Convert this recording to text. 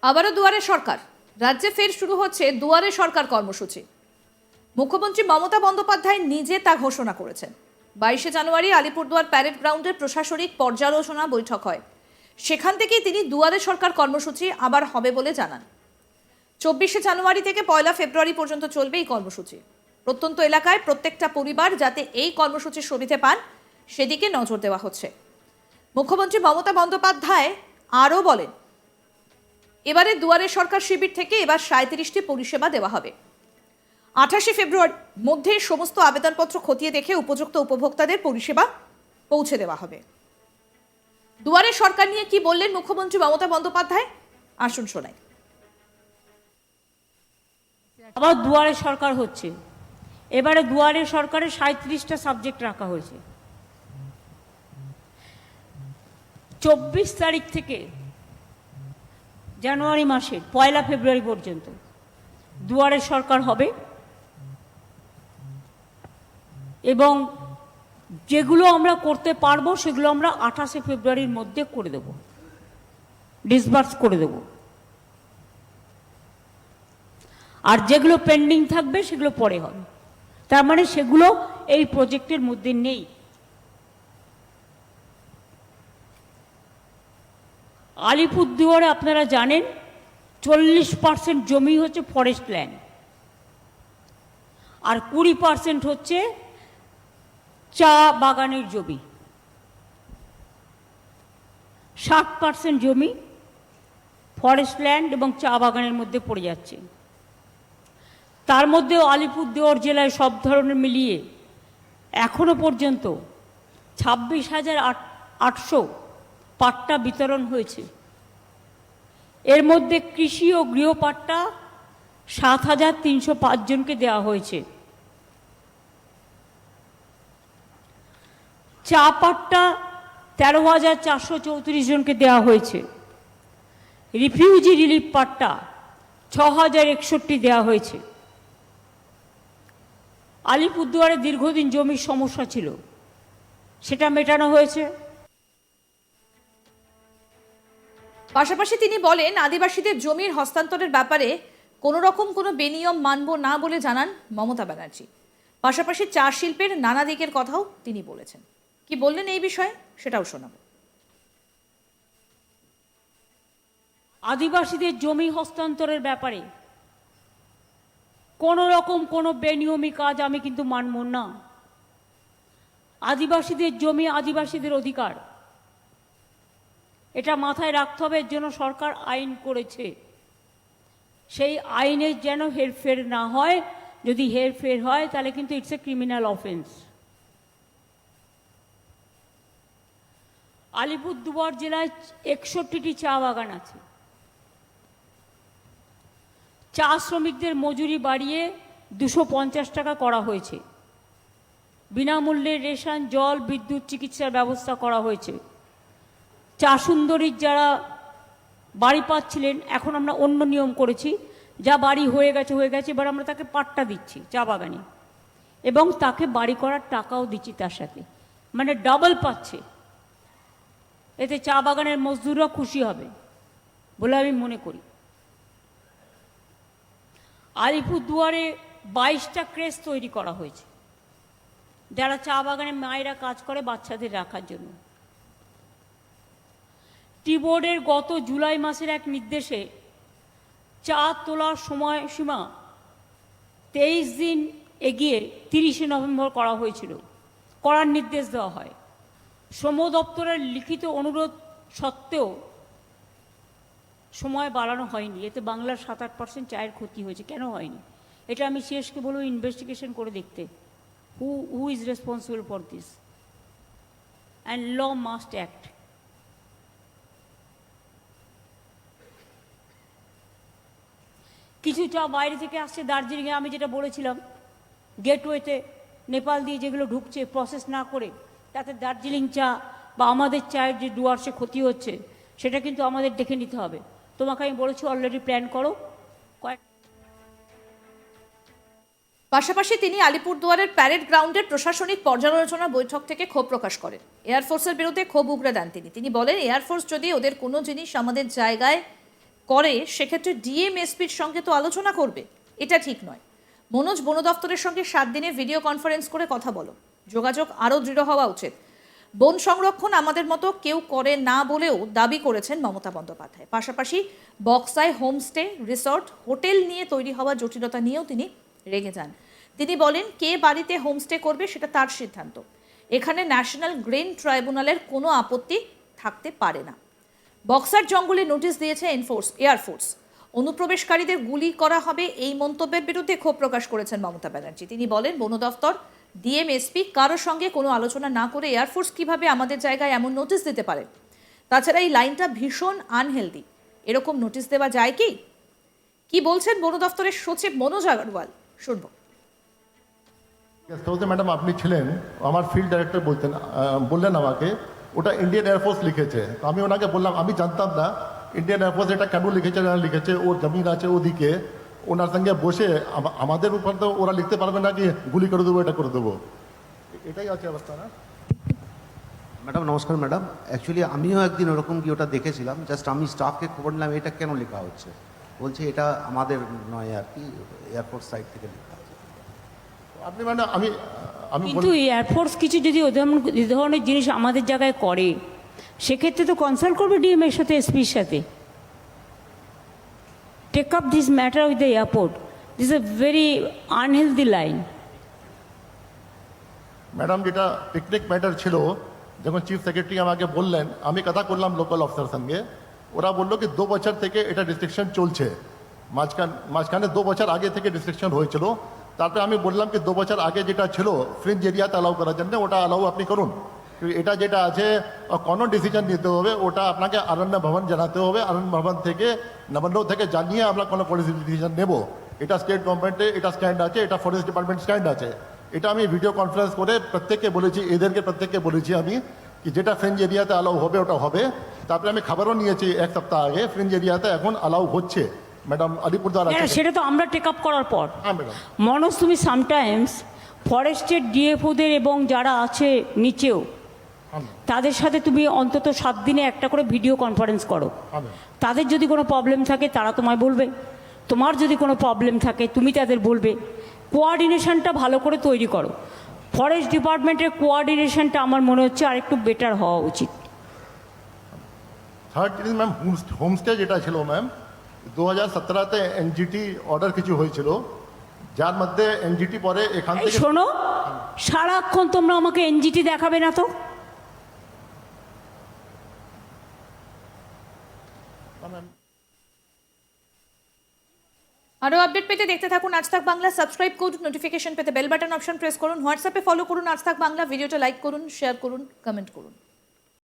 আবারও দুয়ারে সরকার। রাজ্যে ফের শুরু হচ্ছে দুয়ারে সরকার কর্মসূচি। মুখ্যমন্ত্রী মমতা বন্দ্যোপাধ্যায় নিজে তা ঘোষণা করেছেন। 22শে জানুয়ারি আলিপুরদুয়ার প্যারেড গ্রাউন্ডের প্রশাসনিক পর্যালোচনা বৈঠক হয়। সেখান থেকেই তিনি দুয়ারে সরকার কর্মসূচি আবার হবে বলে জানান। 24শে জানুয়ারি থেকে 1 ফেব্রুয়ারি পর্যন্ত চলবে এই কর্মসূচি। প্রত্যন্ত এলাকায় প্রত্যেকটা পরিবার যাতে এই কর্মসূচির সুবিধা পান সেদিকে নজর দেওয়া হচ্ছে। মুখ্যমন্ত্রী মমতা বন্দ্যোপাধ্যায় আরও বলেন, এবারে দুয়ারে সরকার শিবির থেকে এবার 37টি পরিষেবা দেওয়া হবে। 28শে ফেব্রুয়ারির মধ্যে সমস্ত আবেদনপত্র খতিয়ে দেখে উপযুক্ত উপভোক্তাদের পরিষেবা পৌঁছে দেওয়া হবে। দুয়ারে সরকার নিয়ে কি বললেন মুখ্যমন্ত্রী মমতা বন্দ্যোপাধ্যায়, আসুন শোনাই। আবার দুয়ারে সরকার হচ্ছে। এবারে দুয়ারে সরকারে 37টা সাবজেক্ট রাখা হয়েছে। 24 তারিখ থেকে জানুয়ারি মাসের 1 ফেব্রুয়ারি পর্যন্ত দুয়ারে সরকার হবে এবং যেগুলো আমরা করতে পারবো সেগুলো আমরা 28শে ফেব্রুয়ারির মধ্যে করে দেব, ডিসবার্স করে দেব। আর যেগুলো পেন্ডিং থাকবে সেগুলো পরে হবে। তার মানে সেগুলো এই প্রজেক্টের মধ্যে নেই। আলিপুরদুয়ারে আপনারা জানেন 40% জমি হচ্ছে ফরেস্ট ল্যান্ড, আর 20% হচ্ছে চা বাগানের জমি। 60% জমি ফরেস্ট ল্যান্ড এবং চা বাগানের মধ্যে পড়ে যাচ্ছে। তার মধ্যেও আলিপুরদুয়ার জেলায় সব ধরনের মিলিয়ে এখনো পর্যন্ত 26,800 পাট্টা বিতরণ হয়েছে। এর মধ্যে কৃষি ও গৃহপাট্টা 7,305 জনকে দেওয়া হয়েছে। চা পাট্টা 13,434 জনকে দেওয়া হয়েছে। রিফিউজি রিলিফ পাট্টা 6,061 দেওয়া হয়েছে। আলিপুরদুয়ারে দীর্ঘদিন জমির সমস্যা ছিল, সেটা মেটানো হয়েছে। পাশাপাশি তিনি বলেন, আদিবাসীদের জমির হস্তান্তরের ব্যাপারে কোনো রকম কোনো বেনিয়ম মানব না বলে জানান মমতা ব্যানার্জি। পাশাপাশি চা শিল্পের নানা দিকের কথাও তিনি বলেছেন। কি বললেন এই বিষয়ে সেটাও শোনাবো। আদিবাসীদের জমি হস্তান্তরের ব্যাপারে কোনো রকম কোনো বেনিয়মি কাজ আমি কিন্তু মানব না। আদিবাসীদের জমি আদিবাসীদের অধিকার, এটা মাথায় রাখতে হবে। এর জন্য সরকার আইন করেছে। সেই আইনের যেন হেরফের না হয়। যদি হেরফের হয় তাহলে কিন্তু it's a criminal offence. Alipurduar জেলায় 61টি চা বাগান আছে। চা শ্রমিকদের মজুরি বাড়িয়ে 250 টাকা করা হয়েছে। বিনামূল্যে রেশন, জল, বিদ্যুৎ, চিকিৎসার ব্যবস্থা করা হয়েছে। চা সুন্দরীর যারা বাড়ি পাচ্ছিলেন, এখন আমরা অন্য নিয়ম করেছি। যা বাড়ি হয়ে গেছে, এবার আমরা তাকে পাট্টা দিচ্ছি চা বাগানে, এবং তাকে বাড়ি করার টাকাও দিচ্ছি তার সাথে, মানে ডাবল পাচ্ছে। এতে চা বাগানের মজদুররা খুশি হবে বলে আমি মনে করি। আলিপুরদুয়ারে 22টা ক্রেশ তৈরি করা হয়েছে, যারা চা বাগানে মায়েরা কাজ করে বাচ্চাদের রাখার জন্য। টি বোর্ডের গত জুলাই মাসের এক নির্দেশে চা তোলার সময়সীমা 23 দিন এগিয়ে 30শে নভেম্বর করা হয়েছিল, করার নির্দেশ দেওয়া হয়। শ্রম দপ্তরের লিখিত অনুরোধ সত্ত্বেও সময় বাড়ানো হয়নি। এতে বাংলার 7-8% চায়ের ক্ষতি হয়েছে। কেন হয়নি এটা আমি শেষকে বলবো ইনভেস্টিগেশন করে দেখতে। Who is responsible for this, and law must act. কিছু চা বাইরে থেকে আসছে দার্জিলিংয়ে। আমি যেটা বলেছিলাম, গেটওয়েতে নেপাল দিয়ে যেগুলো ঢুকছে প্রসেস না করে, তাতে দার্জিলিং চা বা আমাদের চায়ের যে ডুয়ার্সে ক্ষতি হচ্ছে সেটা কিন্তু আমাদের দেখে নিতে হবে। তোমাকে আমি বলেছি অলরেডি প্ল্যান করো। পাশাপাশি তিনি আলিপুরদুয়ারের প্যারেড গ্রাউন্ডের প্রশাসনিক পর্যালোচনা বৈঠক থেকে ক্ষোভ প্রকাশ করেন। এয়ারফোর্সের বিরুদ্ধে ক্ষোভ উগরে দেন তিনি বলেন, এয়ারফোর্স যদি ওদের কোনো জিনিস আমাদের জায়গায় করে সেক্ষেত্রে ডিএম এসপির সঙ্গে তো আলোচনা করবে, এটা ঠিক নয়। মনোজ বন দপ্তরের সঙ্গে 7 দিনে ভিডিও কনফারেন্স করে কথা বলো, যোগাযোগ আরও দৃঢ় হওয়া উচিত। বন সংরক্ষণ আমাদের মতো কেউ করে না বলেও দাবি করেছেন মমতা বন্দ্যোপাধ্যায়। পাশাপাশি বক্সায় হোমস্টে, রিসর্ট, হোটেল নিয়ে তৈরি হওয়া জটিলতা নিয়েও তিনি রেগে যান। তিনি বলেন, কে বাড়িতে হোমস্টে করবে সেটা তার সিদ্ধান্ত, এখানে ন্যাশনাল গ্রিন ট্রাইব্যুনালের কোনো আপত্তি থাকতে পারে না। বক্সার জঙ্গলে নোটিশ দিয়েছে এয়ারফোর্স, অনুপ্রবেশকারীদের গুলি করা হবে, এই মন্তব্যের বিরুদ্ধে ক্ষোভ প্রকাশ করেছেন মমতা ব্যানার্জি। তিনি বলেন, বন দফতর, ডিএম, এসপি কারোর সঙ্গে কোনো আলোচনা না করে এয়ারফোর্স কিভাবে আমাদের জায়গায় এমন নোটিশ দিতে পারে? তাছাড়া এই লাইনটা ভীষণ আনহেলদি, এরকম নোটিশ দেওয়া যায় কি? কি বলছেন বন দফতরের সচিব মনোজ আগরওয়াল, শুনবো। গেস্ট হাউসে ম্যাডাম আপনি ছিলেন, আমার ফিল্ড ডাইরেক্টর বললেন আমাকে ওটা ইন্ডিয়ান এয়ারফোর্স লিখেছে। তো আমি ওনাকে বললাম আমি জানতাম না ইন্ডিয়ান এয়ারফোর্স এটা কেন লিখেছে, না লিখেছে, ওর জমিন আছে ওদিকে, ওনার সঙ্গে বসে আমাদের উপর তো ওরা লিখতে পারবে না কি গুলি করে দেবো, এটা করে দেবো, এটাই আছে অবস্থা না? ম্যাডাম নমস্কার ম্যাডাম, অ্যাকচুয়ালি আমিও একদিন ওরকম কি ওটা দেখেছিলাম, জাস্ট আমি স্টাফকে খবর নিলাম এটা কেন লেখা হচ্ছে, বলছে এটা আমাদের নয় আর কি, এয়ারফোর্স সাইড থেকে লেখা আছে। আপনি মানে আমি কিন্তু এয়ারফোর্স কিছু যদি এই ধরনের জিনিস আমাদের জায়গায় করে, সেক্ষেত্রে তো কনসাল্ট করবে ডিএম এর সাথে, এসপির সাথে। Take up this matter with the airport, this a very unhealthy line. Madam যেটা পিকনিক ম্যাটার ছিল, যখন চিফ সেক্রেটারি আমাকে বললেন, আমি কথা করলাম লোকাল অফিসার সঙ্গে, ওরা বললো কি 2 বছর থেকে এটা রেস্ট্রিকশন চলছে, মাঝখানে 2 বছর আগে থেকে রেস্ট্রিকশন হয়েছিল। তারপরে আমি বললাম কি 2 বছর আগে যেটা ছিল ফ্রিঞ্জ এরিয়াতে অ্যালাউ করার জন্য, ওটা অ্যালাউ আপনি করুন। এটা যেটা আছে কোনো ডিসিশন নিতে হবে, ওটা আপনাকে অরণ্য ভবন জানাতে হবে, অরণ্য ভবন থেকে নবান্ন থেকে জানিয়ে আমরা কোনো পলিসি ডিসিশন নেব। এটা স্টেট গভর্নমেন্টে এটা স্ট্যান্ড আছে, এটা ফরেস্ট ডিপার্টমেন্ট স্ট্যান্ড আছে। এটা আমি ভিডিও কনফারেন্স করে প্রত্যেককে বলেছি, এদেরকে প্রত্যেককে বলেছি আমি কি যেটা ফ্রিঞ্জ এরিয়াতে অ্যালাউ হবে ওটা হবে। তারপরে আমি খবরও নিয়েছি 1 সপ্তাহ আগে ফ্রিঞ্জ এরিয়াতে এখন অ্যালাউ হচ্ছে। ম্যাডাম আলিপুরদুয়ার আছে, সেটা তো আমরা টেক আপ করার পর। হ্যাঁ ম্যাডাম। মনোজ, তুমি সামটাইমস ফরেস্টের ডিএফওদের এবং যারা আছে নিচেও, তাদের সাথে তুমি অন্তত 7 দিনে একটা করে ভিডিও কনফারেন্স করো। তাদের যদি কোনো প্রবলেম থাকে তারা তোমায় বলবে, তোমার যদি কোনো প্রবলেম থাকে তুমি তাদের বলবে। কোঅর্ডিনেশনটা ভালো করে তৈরি করো। ফরেস্ট ডিপার্টমেন্টের কোঅর্ডিনেশনটা আমার মনে হচ্ছে আরেকটু বেটার হওয়া উচিত। থার্ড জিনিস ম্যাম, হোমস্টে যেটা ছিল ম্যাম 2017-তে এনজিটি অর্ডার কিছু হয়েছিল, যার মধ্যে এনজিটি পরে এখান থেকে শোনো, সারাক্ষণ তোমরা আমাকে এনজিটি দেখাবে না তো। আরও আপডেট পেতে দেখতে থাকুন আজ তাক বাংলা। সাবস্ক্রাইব করুন, নোটিফিকেশন পেতে বেল বাটন অপশন প্রেস করুন, হোয়াটসঅ্যাপে ফলো করুন আজ তাক বাংলা, ভিডিওটা লাইক করুন, শেয়ার করুন, কমেন্ট করুন।